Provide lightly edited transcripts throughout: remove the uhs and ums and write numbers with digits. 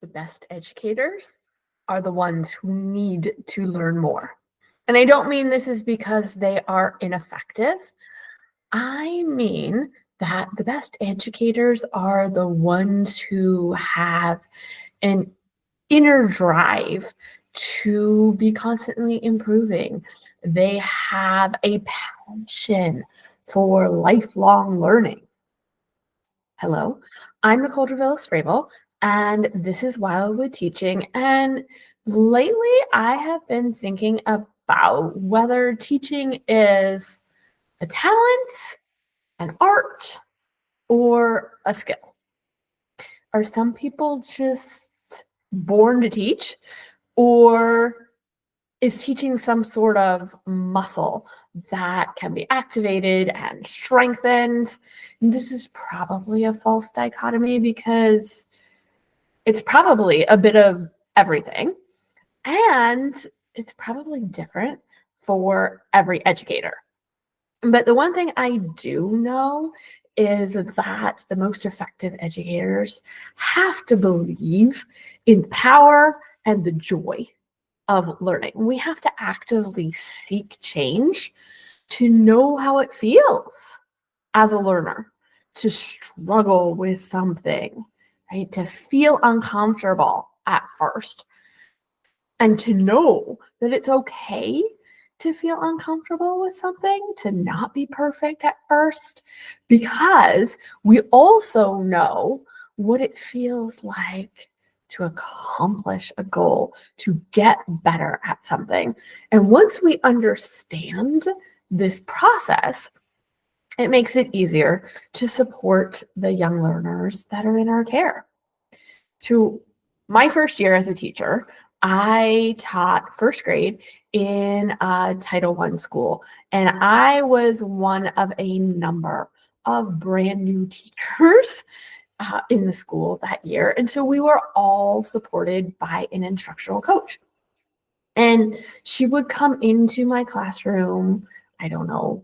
the best educators are the ones who need to learn more. And I don't mean this is because they are ineffective. I mean that the best educators are the ones who have an inner drive to be constantly improving. They have a passion for lifelong learning. Hello, I'm Nicole Dravillas Fravel, and this is Wildwood Teaching. And lately, I have been thinking about whether teaching is a talent, an art, or a skill. Are some people just born to teach, or is teaching some sort of muscle that can be activated and strengthened? And this is probably a false dichotomy because it's probably a bit of everything, and it's probably different for every educator. But the one thing I do know is that the most effective educators have to believe in power and the joy of learning. We have to actively seek change to know how it feels as a learner to struggle with something, right? To feel uncomfortable at first, and to know that it's okay to feel uncomfortable with something, to not be perfect at first, because we also know what it feels like to accomplish a goal, to get better at something. And once we understand this process, it makes it easier to support the young learners that are in our care. To my first year as a teacher, I taught first grade in a Title I school, and I was one of a number of brand new teachers in the school that year. And so we were all supported by an instructional coach. And she would come into my classroom, I don't know,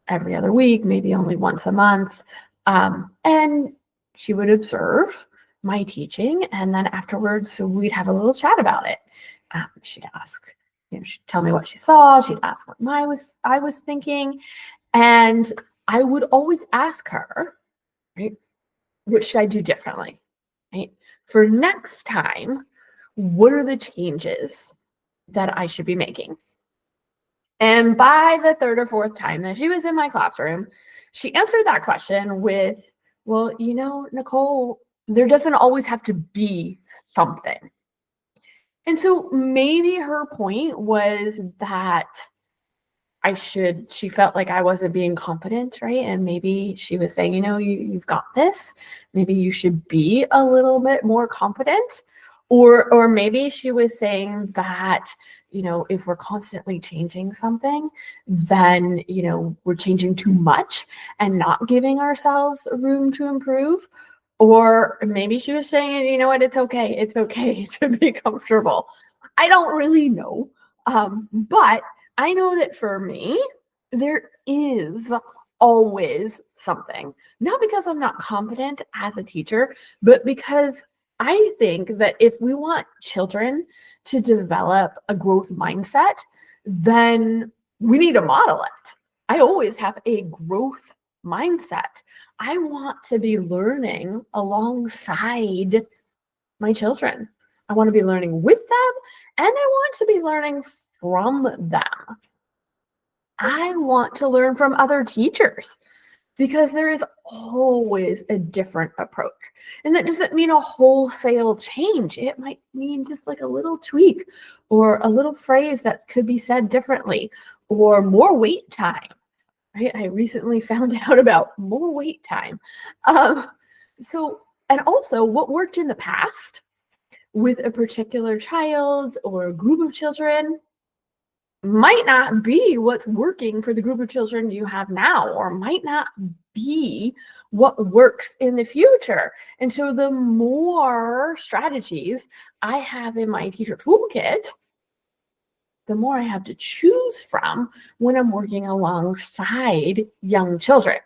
every other week, maybe only once a month. And she would observe my teaching. And then afterwards, so we'd have a little chat about it. She'd ask, she'd tell me what she saw. She'd ask what I was thinking. And I would always ask her, right, what should I do differently, right? For next time, what are the changes that I should be making? And by the third or fourth time that she was in my classroom, she answered that question with, well, Nicole, there doesn't always have to be something. And so maybe her point was that she felt like I wasn't being confident, right? And maybe she was saying, you've got this. Maybe you should be a little bit more confident. Or maybe she was saying that, if we're constantly changing something, then, we're changing too much and not giving ourselves room to improve. Or maybe she was saying, you know what, it's okay. It's okay to be comfortable. I don't really know. But I know that for me, there is always something. Not because I'm not confident as a teacher, but because I think that if we want children to develop a growth mindset, then we need to model it. I always have a growth mindset. I want to be learning alongside my children. I want to be learning with them, and I want to be learning from them. I want to learn from other teachers because there is always a different approach. And that doesn't mean a wholesale change. It might mean just like a little tweak or a little phrase that could be said differently or more wait time. Right? I recently found out about more wait time. And also what worked in the past with a particular child or a group of children might not be what's working for the group of children you have now, or might not be what works in the future. And so the more strategies I have in my teacher toolkit, the more I have to choose from when I'm working alongside young children.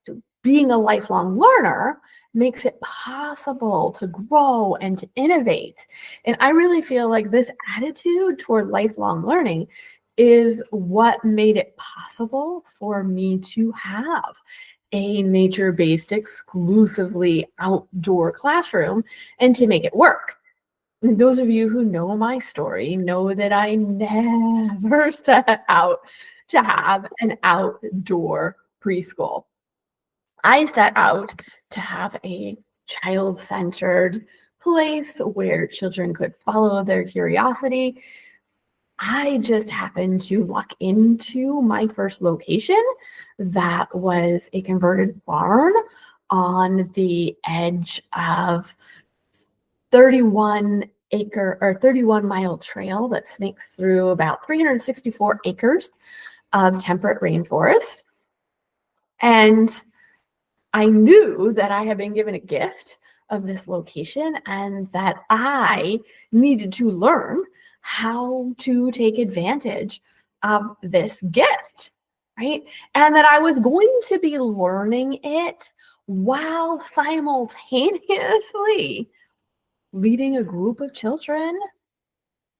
So being a lifelong learner makes it possible to grow and to innovate. And I really feel like this attitude toward lifelong learning is what made it possible for me to have a nature-based, exclusively outdoor classroom and to make it work. And those of you who know my story know that I never set out to have an outdoor preschool. I set out to have a child-centered place where children could follow their curiosity. I just happened to luck into my first location that was a converted barn on the edge of 31 mile trail that snakes through about 364 acres of temperate rainforest. And I knew that I had been given a gift of this location and that I needed to learn how to take advantage of this gift, right? And that I was going to be learning it while simultaneously leading a group of children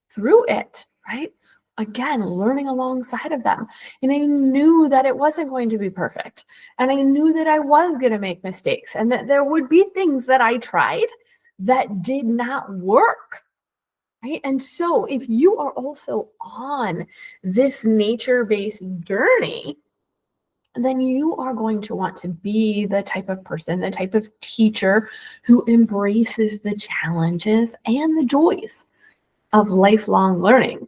through it, right? Again, learning alongside of them. And I knew that it wasn't going to be perfect. And I knew that I was going to make mistakes and that there would be things that I tried that did not work, right? And so if you are also on this nature-based journey, then you are going to want to be the type of person, the type of teacher who embraces the challenges and the joys of lifelong learning,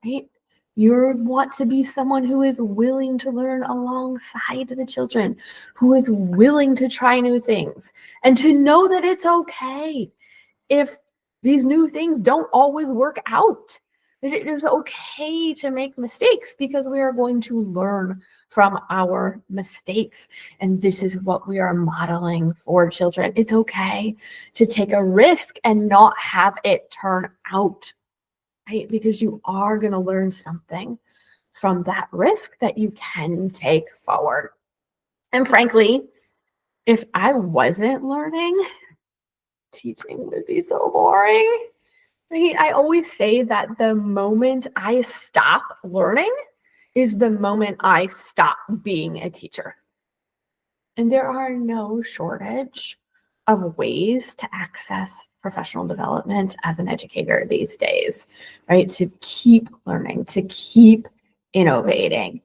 right? You want to be someone who is willing to learn alongside the children, who is willing to try new things, and to know that it's okay if these new things don't always work out, that it is okay to make mistakes because we are going to learn from our mistakes. And this is what we are modeling for children. It's okay to take a risk and not have it turn out, right? Because you are going to learn something from that risk that you can take forward. And frankly, if I wasn't learning, teaching would be so boring, right? I always say that the moment I stop learning is the moment I stop being a teacher. And there are no shortage of ways to access professional development as an educator these days, right? To keep learning, to keep innovating.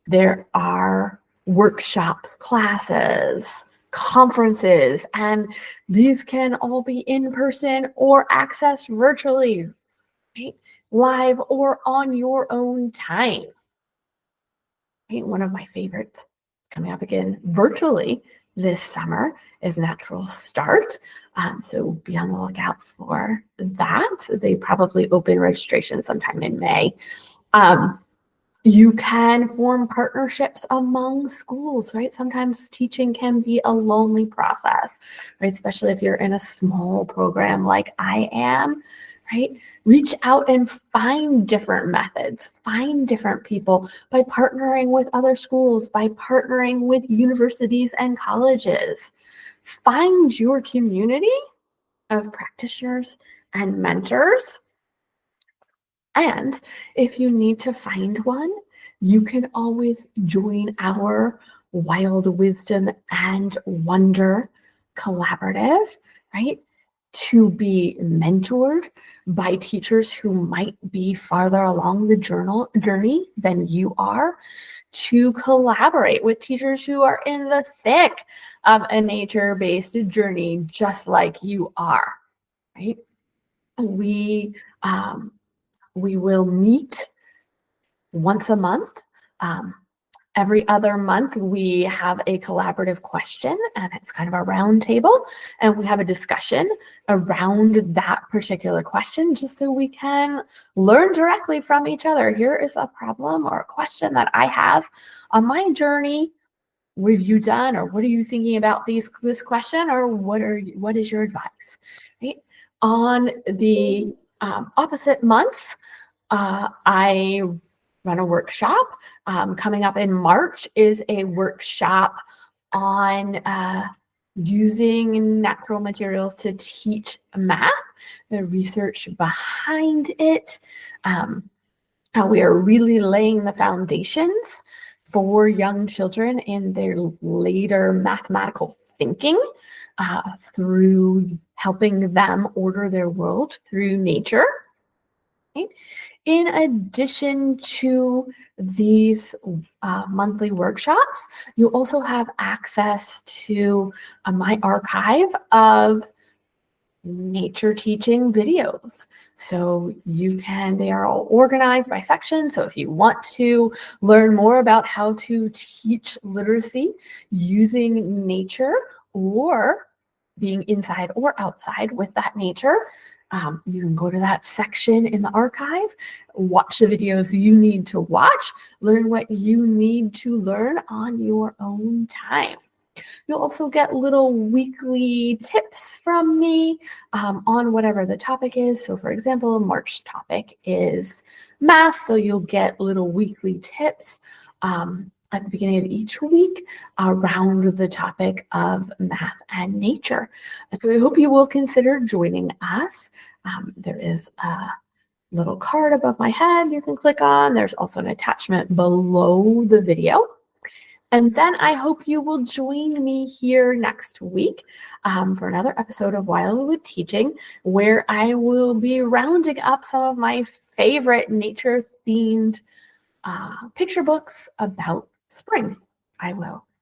There are workshops, classes, conferences, and these can all be in person or accessed virtually, right? Live or on your own time. Right? One of my favorites coming up again virtually this summer is Natural Start. So be on the lookout for that. They probably open registration sometime in May. You can form partnerships among schools, right? Sometimes teaching can be a lonely process, right? Especially if you're in a small program like I am, right? Reach out and find different methods, find different people by partnering with other schools, by partnering with universities and colleges. Find your community of practitioners and mentors. And if you need to find one, you can always join our Wild Wisdom and Wonder Collaborative, right? To be mentored by teachers who might be farther along the journey than you are, to collaborate with teachers who are in the thick of a nature-based journey just like you are, right? We will meet once a month. Every other month, we have a collaborative question, and it's kind of a round table, and we have a discussion around that particular question just so we can learn directly from each other. Here is a problem or a question that I have on my journey. What have you done, or what are you thinking about this question, or what is your advice? Right? On the opposite months, I run a workshop. Coming up in March is a workshop on using natural materials to teach math, the research behind it, how we are really laying the foundations for young children in their later mathematical thinking through helping them order their world through nature. Right? In addition to these monthly workshops, you also have access to my archive of nature teaching videos. So they are all organized by section. So if you want to learn more about how to teach literacy using nature or being inside or outside with that nature, you can go to that section in the archive, watch the videos you need to watch, learn what you need to learn on your own time. You'll also get little weekly tips from me on whatever the topic is. So for example, March topic is math. So you'll get little weekly tips at the beginning of each week around the topic of math and nature. So I hope you will consider joining us. There is a little card above my head you can click on. There's also an attachment below the video. And then I hope you will join me here next week for another episode of Wildwood Teaching, where I will be rounding up some of my favorite nature-themed picture books about spring. I will